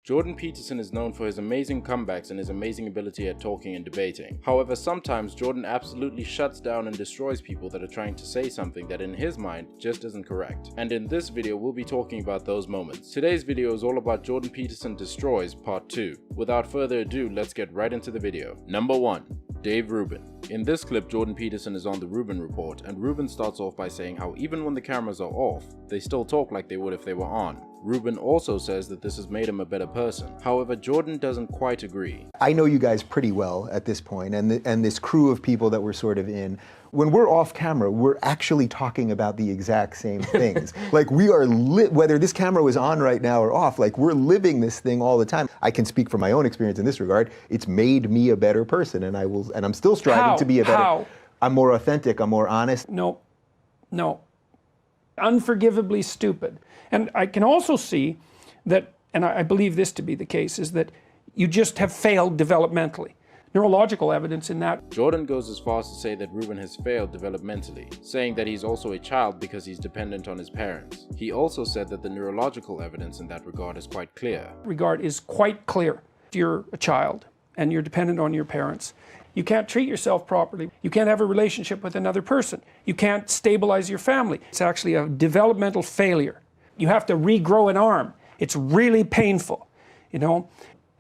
Jordan Peterson is known for his amazing comebacks and his amazing ability at talking and debating. However, sometimes Jordan absolutely shuts down and destroys people that are trying to say something that in his mind just isn't correct. And in this video, we'll be talking about those moments. Today's video is all about Jordan Peterson Destroys Part 2. Without further ado, let's get right into the video. Number 1. Dave Rubin. In this clip, Jordan Peterson is on the Rubin Report, and Rubin starts off by saying how even when the cameras are off, they still talk like they would if they were on. Rubin also says that this has made him a better person. However, Jordan doesn't quite agree. I know you guys pretty well at this point, and this crew of people that we're sort of in. When we're off camera, we're actually talking about the exact same things. Like we are, whether this camera was on right now or off, like we're living this thing all the time. I can speak from my own experience in this regard. It's made me a better person, and I'm still striving to be a better. How? I'm more authentic. I'm more honest. No. Unforgivably stupid. And I can also see that, and I believe this to be the case, is that you just have failed developmentally. Neurological evidence in that. Jordan goes as far as to say that Rubin has failed developmentally, saying that he's also a child because he's dependent on his parents. He also said that the neurological evidence in that regard is quite clear. Regard is quite clear. You're a child and you're dependent on your parents. You can't treat yourself properly. You can't have a relationship with another person. You can't stabilize your family. It's actually a developmental failure. You have to regrow an arm. It's really painful, you know?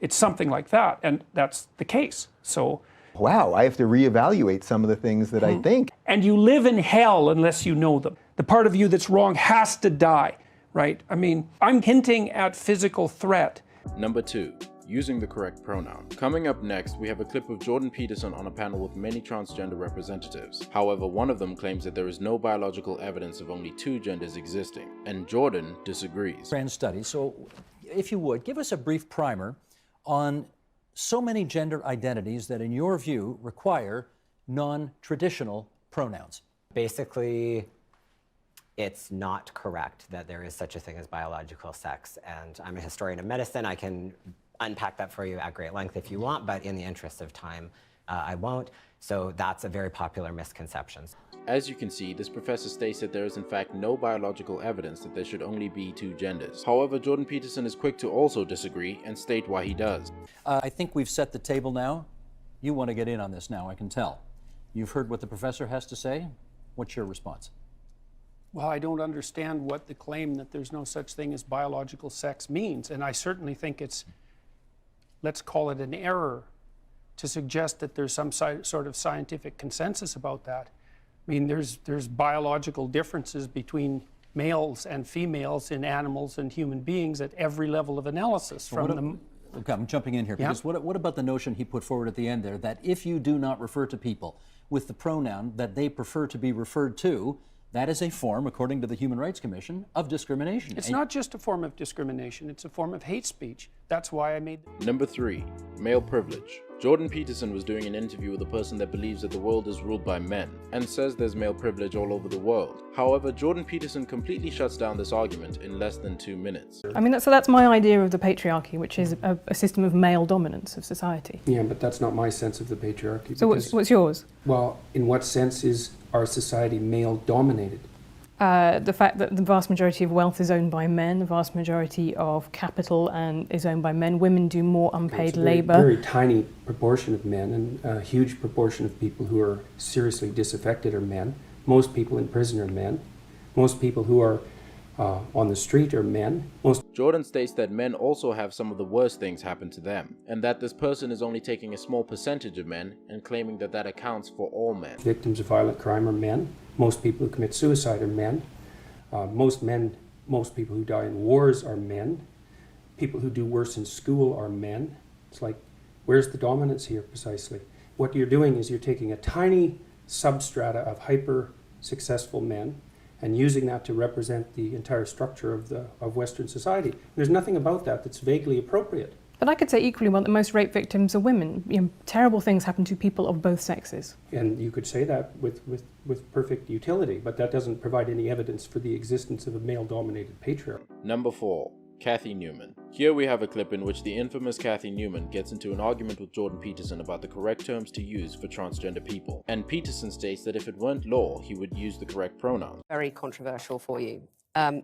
It's something like that, and that's the case. So, wow, I have to reevaluate some of the things that I think. And you live in hell unless you know them. The part of you that's wrong has to die, right? I mean, I'm hinting at physical threat. Number 2. Using the correct pronoun. Coming up next, we have a clip of Jordan Peterson on a panel with many transgender representatives. However, one of them claims that there is no biological evidence of only 2 genders existing, and Jordan disagrees. Trans studies. So, if you would, give us a brief primer on so many gender identities that, in your view, require non-traditional pronouns. Basically, it's not correct that there is such a thing as biological sex, and I'm a historian of medicine. I can unpack that for you at great length if you want, but in the interest of time, I won't. So that's a very popular misconception. As you can see, this professor states that there is in fact no biological evidence that there should only be 2 genders. However, Jordan Peterson is quick to also disagree and state why he does. I think we've set the table now. You want to get in on this now, I can tell. You've heard what the professor has to say. What's your response? Well, I don't understand what the claim that there's no such thing as biological sex means, and I certainly think it's, let's call it an error, to suggest that there's some sort of scientific consensus about that. I mean, there's biological differences between males and females in animals and human beings at every level of analysis. Okay, I'm jumping in here, because what about the notion he put forward at the end there, that if you do not refer to people with the pronoun that they prefer to be referred to, that is a form, according to the Human Rights Commission, of discrimination. It's not just a form of discrimination, it's a form of hate speech. That's why I made... Number 3. Male privilege. Jordan Peterson was doing an interview with a person that believes that the world is ruled by men, and says there's male privilege all over the world. However, Jordan Peterson completely shuts down this argument in less than 2 minutes. I mean, that's my idea of the patriarchy, which is a system of male dominance of society. Yeah, but that's not my sense of the patriarchy. So what's yours? Well, in what sense is our society male-dominated? The fact that the vast majority of wealth is owned by men, the vast majority of capital is owned by men. Women do more unpaid labour. A very tiny proportion of men, and a huge proportion of people who are seriously disaffected are men. Most people in prison are men. Most people who are on the street are men. Jordan states that men also have some of the worst things happen to them, and that this person is only taking a small percentage of men and claiming that that accounts for all men. Victims of violent crime are men. Most people who commit suicide are men. Most people who die in wars are men. People who do worse in school are men. It's like, where's the dominance here precisely? What you're doing is you're taking a tiny substrata of hyper-successful men and using that to represent the entire structure of Western society. There's nothing about that that's vaguely appropriate. But I could say equally well that most rape victims are women. You know, terrible things happen to people of both sexes. And you could say that with perfect utility, but that doesn't provide any evidence for the existence of a male-dominated patriarchy. Number 4. Cathy Newman. Here we have a clip in which the infamous Cathy Newman gets into an argument with Jordan Peterson about the correct terms to use for transgender people. And Peterson states that if it weren't law, he would use the correct pronoun. Very controversial for you. And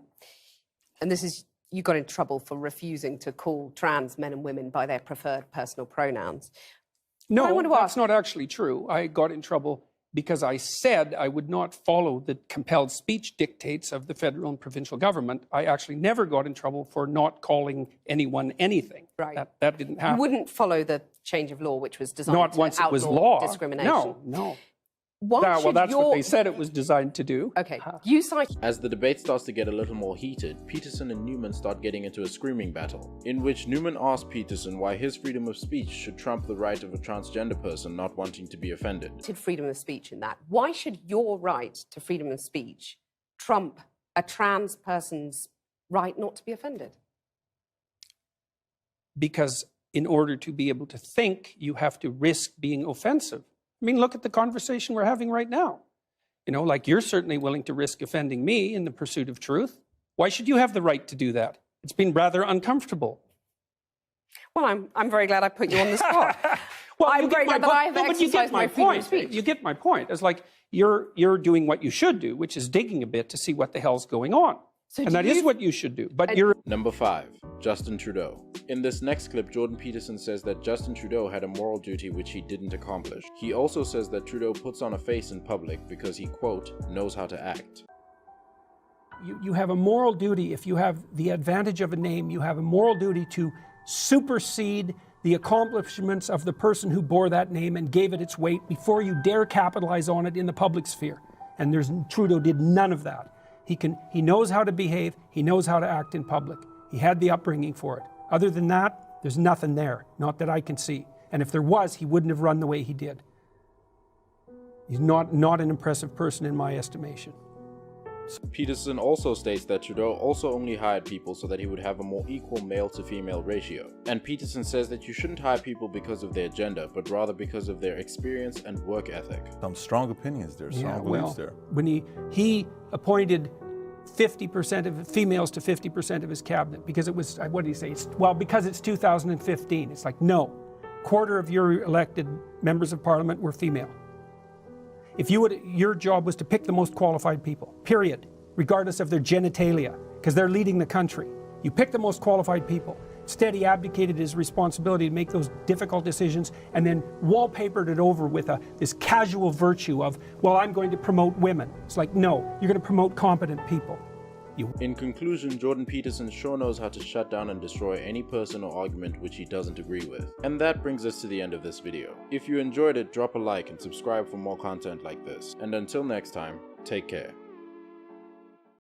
this is you got in trouble for refusing to call trans men and women by their preferred personal pronouns. No, I want to that's ask- not actually true. I got in trouble because I said I would not follow the compelled speech dictates of the federal and provincial government. I actually never got in trouble for not calling anyone anything. Right. That didn't happen. You wouldn't follow the change of law, which was designed Not to once it was outlaw law. discrimination. No. Why Well, should that's your... what they said it was designed to do. Okay, you cite... As the debate starts to get a little more heated, Peterson and Newman start getting into a screaming battle, in which Newman asks Peterson why his freedom of speech should trump the right of a transgender person not wanting to be offended. freedom of speech in that. Why should your right to freedom of speech trump a trans person's right not to be offended? Because in order to be able to think, you have to risk being offensive. I mean, look at the conversation we're having right now. You know, like you're certainly willing to risk offending me in the pursuit of truth. Why should you have the right to do that? It's been rather uncomfortable. Well, I'm very glad I put you on the spot. Well, I'm very glad that I have exercised my freedom of speech. You get my point. It's like you're doing what you should do, which is digging a bit to see what the hell's going on. So and that is what you should do. But you're... Number 5. Justin Trudeau. In this next clip, Jordan Peterson says that Justin Trudeau had a moral duty which he didn't accomplish. He also says that Trudeau puts on a face in public because he, quote, knows how to act. You have a moral duty. If you have the advantage of a name, you have a moral duty to supersede the accomplishments of the person who bore that name and gave it its weight before you dare capitalize on it in the public sphere. And Trudeau did none of that. He knows how to behave. He knows how to act in public. He had the upbringing for it. Other than that, there's nothing there, not that I can see. And if there was, he wouldn't have run the way he did. He's not an impressive person in my estimation. Peterson also states that Trudeau also only hired people so that he would have a more equal male to female ratio. And Peterson says that you shouldn't hire people because of their gender, but rather because of their experience and work ethic. Some strong opinions there, strong beliefs there. When he appointed 50% of females to 50% of his cabinet because it was, what did he say? Because it's 2015. It's like, no, quarter of your elected members of parliament were female. If your job was to pick the most qualified people, period, regardless of their genitalia, because they're leading the country. You pick the most qualified people. Instead, he abdicated his responsibility to make those difficult decisions and then wallpapered it over with this casual virtue of, well, I'm going to promote women. It's like, no, you're going to promote competent people. In conclusion, Jordan Peterson sure knows how to shut down and destroy any person or argument which he doesn't agree with. And that brings us to the end of this video. If you enjoyed it, drop a like and subscribe for more content like this. And until next time, take care.